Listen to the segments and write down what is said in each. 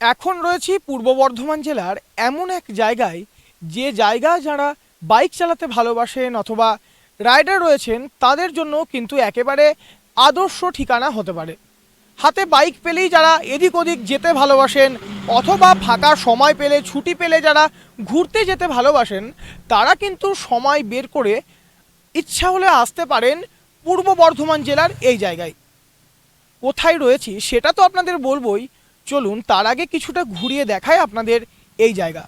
এখন রয়েছি পূর্ব বর্ধমান জেলার এমন এক জায়গায়, যে জায়গা যারা বাইক চালাতে ভালোবাসেন অথবা রাইডার রয়েছেন তাদের জন্য কিন্তু একেবারে আদর্শ ঠিকানা হতে পারে। হাতে বাইক পেলেই যারা এদিক ওদিক যেতে ভালোবাসেন অথবা ফাঁকা সময় পেলে ছুটি পেলে যারা ঘুরতে যেতে ভালোবাসেন, তারা কিন্তু সময় বের করে ইচ্ছা হলে আসতে পারেন পূর্ব বর্ধমান জেলার এই জায়গায়। কোথায় রয়েছি সেটা তো আপনাদের বলবোই, চলুন তার আগে কিছুটা ঘুরিয়ে দেখায় আপনাদের এই জায়গা।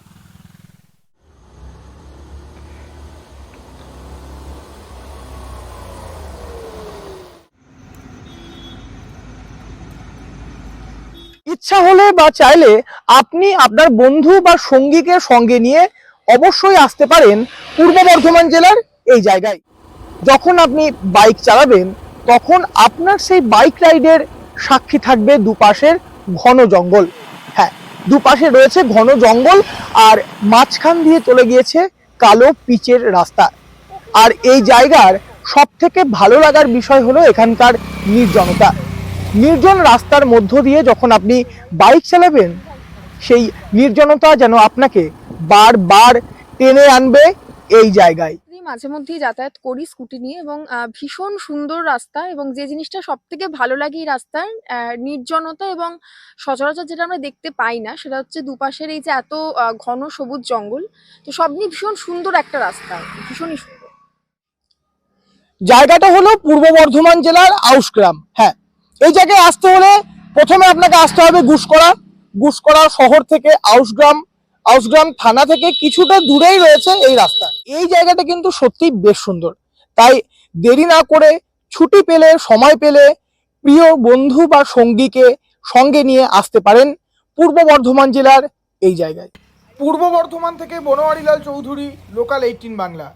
ইচ্ছা হলে বা চাইলে আপনি আপনার বন্ধু বা সঙ্গীকে সঙ্গে নিয়ে অবশ্যই আসতে পারেন পূর্ব বর্ধমান জেলার এই জায়গায়। যখন আপনি বাইক চালাবেন তখন আপনার সেই বাইক রাইডের সাক্ষী থাকবে দুপাশের ঘন জঙ্গল। হ্যাঁ, দুপাশে রয়েছে ঘন জঙ্গল আর মাঝখান দিয়ে চলে গিয়েছে কালো পিচের রাস্তা। আর এই জায়গার সব থেকে ভালো লাগার বিষয় হলো এখানকার নির্জনতা। নির্জন রাস্তার মধ্য দিয়ে যখন আপনি বাইক চালাবেন, সেই নির্জনতা যেন আপনাকে বারবার টেনে আনবে এই জায়গায়। মাঝে মধ্যেই যাতায়াত করি স্কুটি নিয়ে এবং ভীষণ সুন্দর রাস্তা, এবং যে জিনিসটা সব থেকে ভালো লাগে এই রাস্তার নির্জনতা এবং সচরাচর যেটা আমরা দেখতে পাই না, সেটা হচ্ছে দুপাশের এই যে এত ঘন সবুজ জঙ্গল। তো সব নিয়ে ভীষণ সুন্দর একটা রাস্তা, ভীষণই সুন্দর। জায়গাটা হলো পূর্ব বর্ধমান জেলার আউশগ্রাম। হ্যাঁ, এই জায়গায় আসতে হলে প্রথমে আপনাকে আসতে হবে গুসকরা। গুসকরা শহর থেকে আউশগ্রাম, আউশগ্রাম থানা থেকে কিছুটা দূরেই রয়েছে এই রাস্তা। এই জায়গাটা কিন্তু সত্যিই বেশ সুন্দর, তাই দেরি না করে ছুটি পেলে সময় পেলে প্রিয় বন্ধু বা সঙ্গীকে সঙ্গে নিয়ে আসতে পারেন পূর্ব বর্ধমান জেলার এই জায়গায়। পূর্ব বর্ধমান থেকে বনোয়ারিলাল চৌধুরী, লোকাল 18 বাংলা।